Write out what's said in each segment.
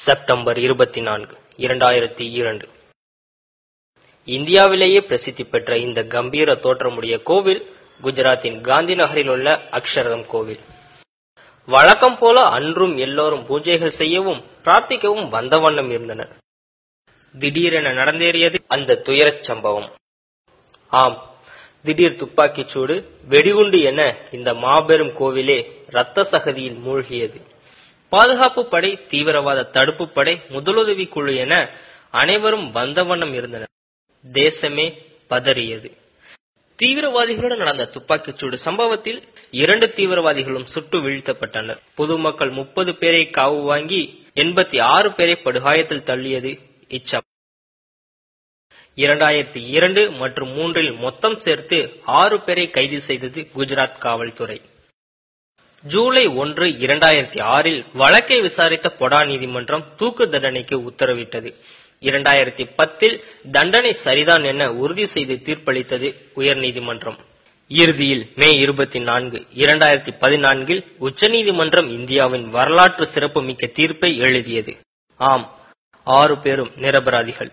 September 24, 2002. இந்தியாவிலேயே பிரசித்தி பெற்ற இந்த கம்பீர தோற்றமுடைய கோவில் குஜராத்தின் காந்தி நகரில் உள்ள அக்ஷர்தம் கோவில். வழக்கம் போல அன்றும் எல்லோரும் பூஜைகள் செய்யவும் பிரார்த்திக்கவும் வந்த வண்ணம் இருந்தனர். திடீரென நடந்தேறியது அந்த துயரச் சம்பவம். ஆம், திடீர் துப்பாக்கிச் சூடு, வெடிகுண்டு என இந்த மாபெரும் கோவிலே இரத்த சகதியில் மூழ்கியது. பாதுகாப்பு படை, தீவிரவாத தடுப்பு படை, முதலுதவி குழு என அனைவரும் வந்த வண்ணம் இருந்தனர். தேசமே பதறியது. தீவிரவாதிகளுடன் நடந்த துப்பாக்கிச் சூடு சம்பவத்தில் 2 தீவிரவாதிகளும் சுட்டு வீழ்த்தப்பட்டனர். பொதுமக்கள் 30 பேரை காவு வாங்கி 86 பேரை படுகாயத்தில் தள்ளியது இச்சம்பவம். 2002 மற்றும் 3 மொத்தம் சேர்த்து 6 பேரை கைது செய்தது குஜராத் காவல்துறை. ஜூலை 1, 2006 வழக்கை விசாரித்த பொடா நீதிமன்றம் தூக்கு தண்டனைக்கு உத்தரவிட்டது. 2010 தண்டனை சரிதான் என உறுதி செய்து தீர்ப்பளித்தது உயர்நீதிமன்றம். இறுதியில் மே 24, 2014 உச்சநீதிமன்றம் இந்தியாவின் வரலாற்று சிறப்புமிக்க தீர்ப்பை எழுதியது. ஆம், 6 பேரும் நிரபராதிகள்.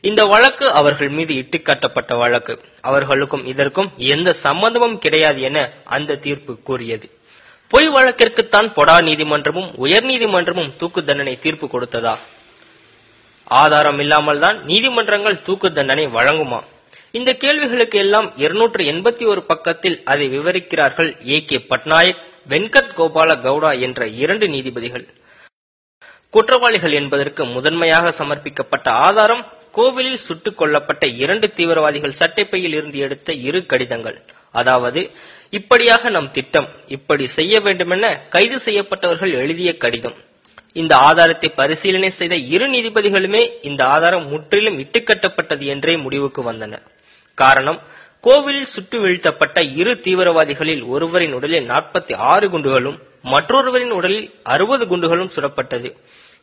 இந்த வழக்கு அவர்கள் மீது இட்டுக்கட்டப்பட்ட வழக்கு. அவர்களுக்கும் இதற்கும் எந்த சம்பந்தமும் கிடையாது என அந்த தீர்ப்பு கூறியது. பொய் வழக்கிற்குத்தான் பொடா நீதிமன்றமும் உயர்நீதிமன்றமும் தூக்கு தண்டனை தீர்ப்பு கொடுத்ததா? ஆதாரம் இல்லாமல் தான் நீதிமன்றங்கள் தூக்கு தண்டனை வழங்குமா? இந்த கேள்விகளுக்கு எல்லாம் 281 பக்கத்தில் அதை விவரிக்கிறார்கள் A.K. பட்நாயக், வெங்கட் கோபால கவுடா என்ற 2 நீதிபதிகள். குற்றவாளிகள் என்பதற்கு முதன்மையாக சமர்ப்பிக்கப்பட்ட ஆதாரம் கோவிலில் சுட்டுக் கொல்லப்பட்ட 2 தீவிரவாதிகள் சட்டைப்பையில் இருந்து எடுத்த 2 கடிதங்கள். அதாவது, இப்படியாக நம் திட்டம், இப்படி செய்ய வேண்டுமென கைது செய்யப்பட்டவர்கள் எழுதிய கடிதம். இந்த ஆதாரத்தை பரிசீலனை செய்த 2 நீதிபதிகளுமே இந்த ஆதாரம் முற்றிலும் இட்டுக்கட்டப்பட்டது என்றே முடிவுக்கு வந்தனர். காரணம், கோவிலில் சுட்டு வீழ்த்தப்பட்ட 2 தீவிரவாதிகளில் ஒருவரின் உடலில் 46 குண்டுகளும் மற்றொருவரின் உடலில் 60 குண்டுகளும் சுடப்பட்டது.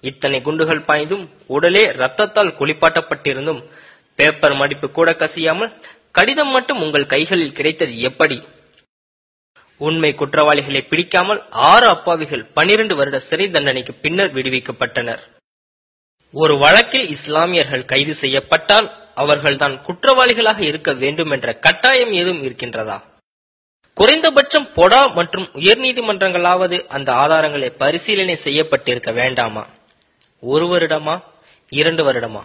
இத்தனை குண்டுகள் பாய்ந்தும் உடலே ரத்தத்தால் குளிப்பாட்டப்பட்டிருந்தும் பேப்பர் மடிப்பு கூட கசியாமல் கடிதம் மட்டும் உங்கள் கைகளில் கிடைத்தது எப்படி? உண்மை குற்றவாளிகளை பிடிக்காமல் 6 அப்பாவிகள் 12 வருட சிறை தண்டனைக்கு பின்னர் விடுவிக்கப்பட்டனர். ஒரு வழக்கில் இஸ்லாமியர்கள் கைது செய்யப்பட்டால் அவர்கள்தான் குற்றவாளிகளாக இருக்க வேண்டும் என்ற கட்டாயம் ஏதும் இருக்கின்றதா? குறைந்தபட்சம் பொடா மற்றும் உயர்நீதிமன்றங்களாவது அந்த ஆதாரங்களை பரிசீலனை செய்யப்பட்டிருக்க வேண்டாமா? 1 வருடமா, 2 வருடமா,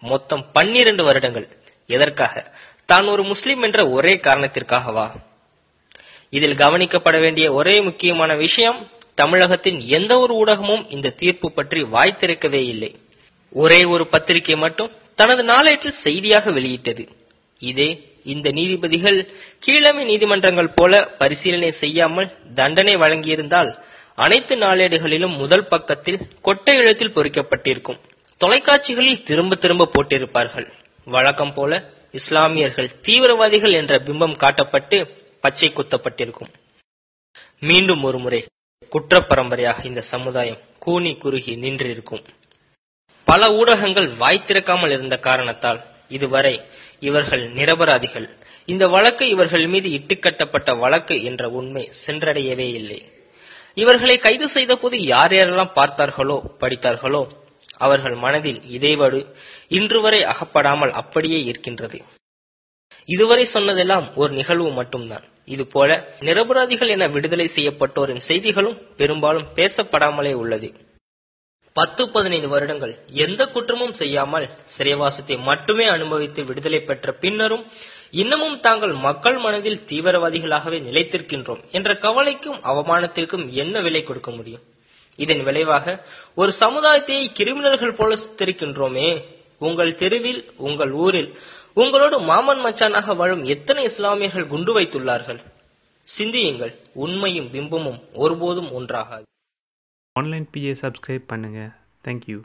மொத்தம் 12 வருடங்கள். எதற்காக? தான் ஒரு முஸ்லிம் என்ற ஒரே காரணத்திற்காகவா? இதில் கவனிக்கப்பட வேண்டிய ஒரே முக்கியமான விஷயம், தமிழகத்தின் எந்த ஒரு ஊடகமும் இந்த தீர்ப்பு பற்றி வாய் திறக்கவே இல்லை. ஒரே ஒரு பத்திரிகை மட்டும் தனது நாளேட்டில் செய்தியாக வெளியிட்டது. இதே இந்த நீதிபதிகள் கீழமை நீதிமன்றங்கள் போல பரிசீலனை செய்யாமல் தண்டனை வழங்கியிருந்தால் அனைத்து நாளேடுகளிலும் முதல் பக்கத்தில் கொட்டை எழுத்தில் பொறிக்கப்பட்டிருக்கும். தொலைக்காட்சிகளில் திரும்ப திரும்ப போட்டிருப்பார்கள். வழக்கம் போல இஸ்லாமியர்கள் தீவிரவாதிகள் என்ற பிம்பம் காட்டப்பட்டு பச்சை குத்தப்பட்டிருக்கும். மீண்டும் ஒரு முறை குற்ற பரம்பரையாக இந்த சமுதாயம் கூனி குறுகி நின்றிருக்கும். பல ஊடகங்கள் வாய் திறக்காமல் இருந்த காரணத்தால் இதுவரை இவர்கள் நிரபராதிகள், இந்த வழக்கு இவர்கள் மீது இட்டுக்கட்டப்பட்ட வழக்கு என்ற உண்மை சென்றடையவே இல்லை. இவர்களை கைது செய்த போது யார் யாரெல்லாம் பார்த்தார்களோ படித்தார்களோ அவர்கள் மனதில் இதே வடு இன்று வரை அகப்படாமல் அப்படியே இருக்கின்றது. இதுவரை சொன்னதெல்லாம் ஒரு நிகழ்வு மட்டும்தான். இதுபோல நிரபராதிகள் என விடுதலை செய்யப்பட்டோரின் செய்திகளும் பெரும்பாலும் பேசப்படாமலே உள்ளது. 10-15 வருடங்கள் எந்த குற்றமும் செய்யாமல் சிறைவாசத்தை மட்டுமே அனுபவித்து விடுதலை பெற்ற பின்னரும் இன்னமும் தாங்கள் மக்கள் மனதில் தீவிரவாதிகளாகவே நிலைத்திருக்கின்றோம் என்ற கவலைக்கும் அவமானத்திற்கும் என்ன விலை கொடுக்க முடியும்? இதன் விளைவாக ஒரு சமுதாயத்தை கிரிமினல்கள் போல சித்தரிக்கின்றோமே. உங்கள் தெருவில், உங்கள் ஊரில் உங்களோடு மாமன் மச்சானாக வாழும் எத்தனை இஸ்லாமியர்கள் குண்டு வைத்துள்ளார்கள்? சிந்தியுங்கள். உண்மையும் பிம்பமும் ஒருபோதும் ஒன்றாகாது. ஆன்லைன் PA சப்ஸ்கிரைப் பண்ணுங்க. தேங்க்யூ.